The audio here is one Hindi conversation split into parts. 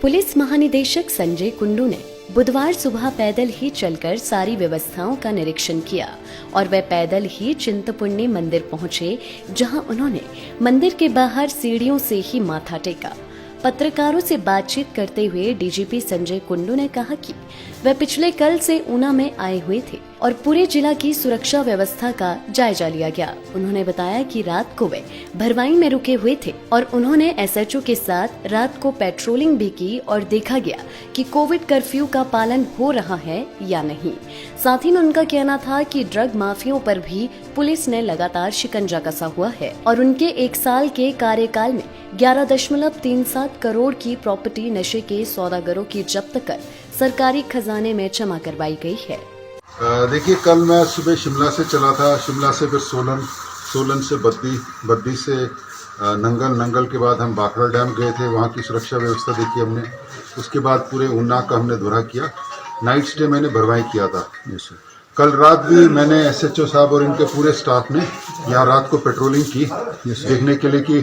पुलिस महानिदेशक संजय कुंडू ने बुधवार सुबह पैदल ही चलकर सारी व्यवस्थाओं का निरीक्षण किया और वे पैदल ही चिंतपूर्णी मंदिर पहुंचे, जहां उन्होंने मंदिर के बाहर सीढ़ियों से ही माथा टेका। पत्रकारों से बातचीत करते हुए डीजीपी संजय कुंडू ने कहा कि वे पिछले कल से ऊना में आए हुए थे और पूरे जिला की सुरक्षा व्यवस्था का जायजा लिया गया। उन्होंने बताया कि रात को वे भरवाई में रुके हुए थे और उन्होंने एसएचओ के साथ रात को पेट्रोलिंग भी की और देखा गया कि कोविड कर्फ्यू का पालन हो रहा है या नहीं। साथ ही उनका कहना था कि ड्रग माफियाओं पर भी पुलिस ने लगातार शिकंजा कसा हुआ है और उनके 1 साल के कार्यकाल में 11.37 करोड़ की प्रॉपर्टी नशे के सौदागरों की जब्त कर सरकारी खजाने में जमा करवाई गई है। देखिए, कल मैं सुबह शिमला से चला था, शिमला से फिर सोलन से बद्दी से नंगल के बाद हम बाखड़ा डैम गए थे, वहाँ की सुरक्षा व्यवस्था देखी हमने। उसके बाद पूरे ऊना का हमने दौरा किया। नाइट स्टे मैंने भरवाई किया था। कल रात भी मैंने एसएचओ साहब और इनके पूरे स्टाफ ने यहाँ रात को पेट्रोलिंग की, देखने के लिए कि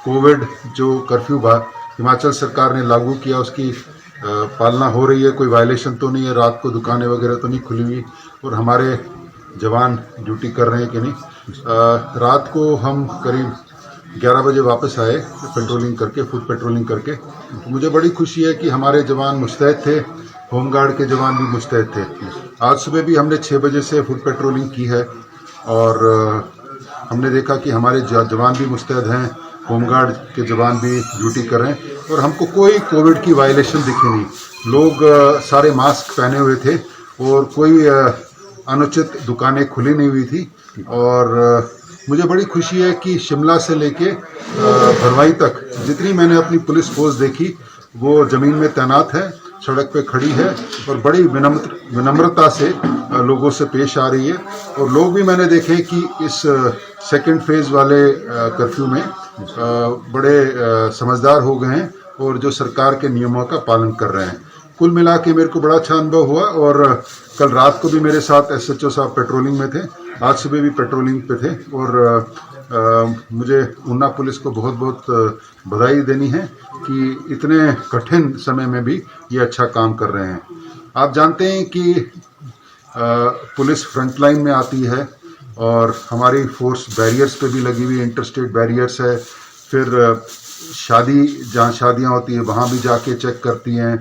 कोविड जो कर्फ्यू हिमाचल सरकार ने लागू किया उसकी पालना हो रही है, कोई वायलेशन तो नहीं है, रात को दुकानें वगैरह तो नहीं खुली हुई और हमारे जवान ड्यूटी कर रहे हैं कि नहीं। रात को हम करीब 11 बजे वापस आए पेट्रोलिंग करके, फुट पेट्रोलिंग करके। तो मुझे बड़ी खुशी है कि हमारे जवान मुस्तैद थे, होमगार्ड के जवान भी मुस्तैद थे। आज सुबह भी हमने 6 बजे से फुट पेट्रोलिंग की है और हमने देखा कि हमारे जवान भी मुस्तैद हैं, होमगार्ड के जवान भी ड्यूटी कर रहे हैं और हमको कोई कोविड की वायलेशन दिखी नहीं। लोग सारे मास्क पहने हुए थे और कोई अनुचित दुकानें खुली नहीं हुई थी। और मुझे बड़ी खुशी है कि शिमला से लेके भरवाई तक जितनी मैंने अपनी पुलिस फोर्स देखी वो ज़मीन में तैनात है, सड़क पे खड़ी है और बड़ी विनम्रता से लोगों से पेश आ रही है। और लोग भी मैंने देखे कि इस सेकंड फेज वाले कर्फ्यू में बड़े समझदार हो गए हैं और जो सरकार के नियमों का पालन कर रहे हैं। कुल मिला के मेरे को बड़ा अच्छा अनुभव हुआ। और कल रात को भी मेरे साथ एसएचओ साहब पेट्रोलिंग में थे, आज सुबह भी पेट्रोलिंग पे थे और मुझे ऊना पुलिस को बहुत बहुत बधाई देनी है कि इतने कठिन समय में भी ये अच्छा काम कर रहे हैं। आप जानते हैं कि पुलिस फ्रंट लाइन में आती है और हमारी फोर्स बैरियर्स पे भी लगी हुई, इंटरस्टेट बैरियर्स है, फिर जहाँ शादियाँ होती हैं वहाँ भी जाके चेक करती हैं,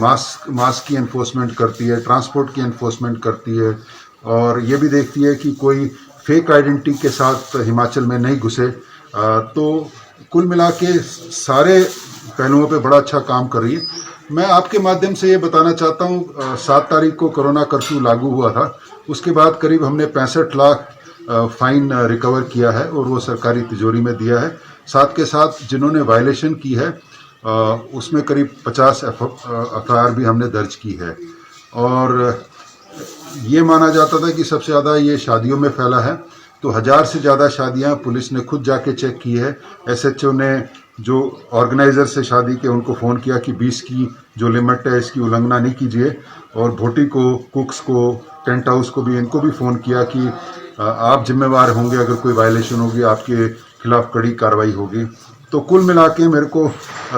मास्क की एनफोर्समेंट करती है, ट्रांसपोर्ट की एनफोर्समेंट करती है और ये भी देखती है कि कोई फेक आइडेंटिटी के साथ हिमाचल में नहीं घुसे। तो कुल मिला के सारे पहलुओं पे बड़ा अच्छा काम कर रही है। मैं आपके माध्यम से ये बताना चाहता हूँ, 7 तारीख को कोरोना कर्फ्यू लागू हुआ था, उसके बाद करीब हमने 65 लाख फाइन रिकवर किया है और वो सरकारी तिजोरी में दिया है। साथ के साथ जिन्होंने वायलेशन की है उसमें करीब 50 एफआईआर भी हमने दर्ज की है। और ये माना जाता था कि सबसे ज़्यादा ये शादियों में फैला है, तो 1000 से ज़्यादा शादियां पुलिस ने खुद जाके चेक की है। एसएचओ ने जो ऑर्गेनाइजर से शादी के उनको फ़ोन किया कि 20 की जो लिमिट है इसकी उल्लंघना नहीं कीजिए, और भोटी को, कुक्स को, टेंट हाउस को भी, इनको भी फ़ोन किया कि आप जिम्मेवार होंगे, अगर कोई वायलेशन होगी आपके खिलाफ कड़ी कार्रवाई होगी। तो कुल मिला के मेरे को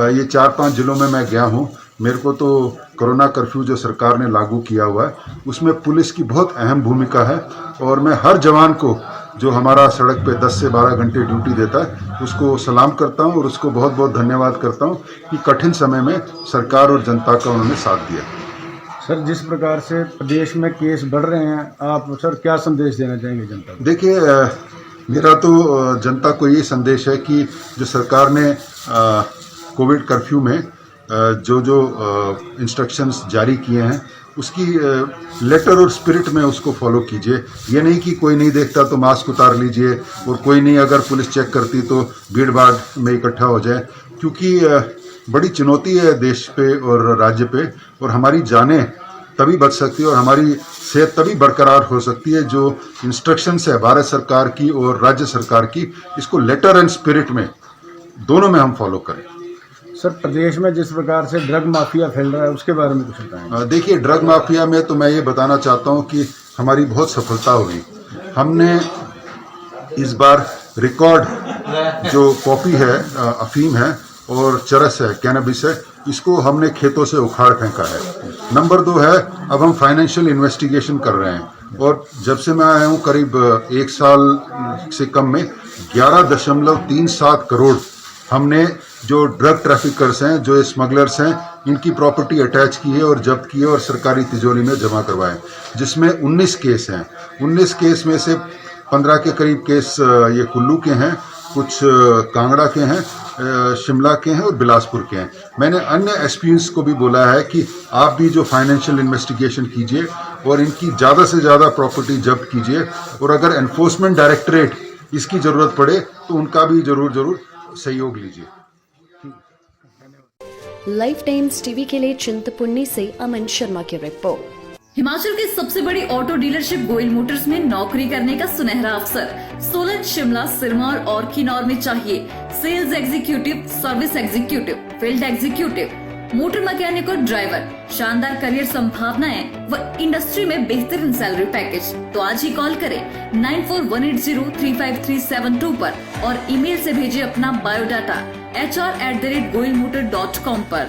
ये 4-5 जिलों में मैं गया हूँ, मेरे को तो कोरोना कर्फ्यू जो सरकार ने लागू किया हुआ है उसमें पुलिस की बहुत अहम भूमिका है और मैं हर जवान को जो हमारा सड़क पे 10 से 12 घंटे ड्यूटी देता है उसको सलाम करता हूँ और उसको बहुत बहुत धन्यवाद करता हूँ कि कठिन समय में सरकार और जनता का उन्होंने साथ दिया। सर, जिस प्रकार से प्रदेश में केस बढ़ रहे हैं, आप सर क्या संदेश देना चाहेंगे जनता को? देखिए, मेरा तो जनता को ये संदेश है कि जो सरकार ने कोविड कर्फ्यू में जो इंस्ट्रक्शंस जारी किए हैं उसकी लेटर और स्पिरिट में उसको फॉलो कीजिए। ये नहीं कि कोई नहीं देखता तो मास्क उतार लीजिए और कोई नहीं अगर पुलिस चेक करती तो भीड़ भाड़ में इकट्ठा हो जाए, क्योंकि बड़ी चुनौती है देश पे और राज्य पे, और हमारी जानें तभी बच सकती है और हमारी सेहत तभी बरकरार हो सकती है जो इंस्ट्रक्शंस है भारत सरकार की और राज्य सरकार की, इसको लेटर एंड स्पिरिट में दोनों में हम फॉलो करें। सर, प्रदेश में जिस प्रकार से ड्रग माफिया फैल रहा है उसके बारे में कुछ बताएं। देखिए, ड्रग माफिया में तो मैं ये बताना चाहता हूँ कि हमारी बहुत सफलता हुई। हमने इस बार रिकॉर्ड जो कॉफी है, अफीम है और चरस है, कैनबिस है, इसको हमने खेतों से उखाड़ फेंका है। नंबर 2 है, अब हम फाइनेंशियल इन्वेस्टिगेशन कर रहे हैं और जब से मैं आया हूँ करीब 1 साल से कम में 11.37 करोड़ हमने जो ड्रग ट्रैफिकर्स हैं, जो स्मगलर्स हैं, इनकी प्रॉपर्टी अटैच की है और जब्त की है और सरकारी तिजोरी में जमा करवाए, जिसमें 19 केस हैं। 19 केस में से 15 के करीब केस ये कुल्लू के हैं, कुछ कांगड़ा के हैं, शिमला के हैं और बिलासपुर के हैं। मैंने अन्य एसपीज को भी बोला है कि आप भी जो फाइनेंशियल इन्वेस्टिगेशन कीजिए और इनकी ज़्यादा से ज़्यादा प्रॉपर्टी जब्त कीजिए और अगर एनफोर्समेंट डायरेक्टरेट इसकी ज़रूरत पड़े तो उनका भी जरूर सहयोग लीजिए। लाइफ टाइम्स टीवी के लिए चिंतपूर्णी से अमन शर्मा की रिपोर्ट। हिमाचल की सबसे बड़ी ऑटो डीलरशिप गोयल मोटर्स में नौकरी करने का सुनहरा अवसर सोलन, शिमला, सिरमौर और किन्नौर में चाहिए sales executive, service executive, field executive, motor mechanic और ड्राइवर। शानदार करियर संभावनाएं व इंडस्ट्री में बेहतरीन सैलरी पैकेज। तो आज ही कॉल करें 9418035372 पर और ईमेल से भेजिए अपना बायोडाटा hr@goilmotor.com पर।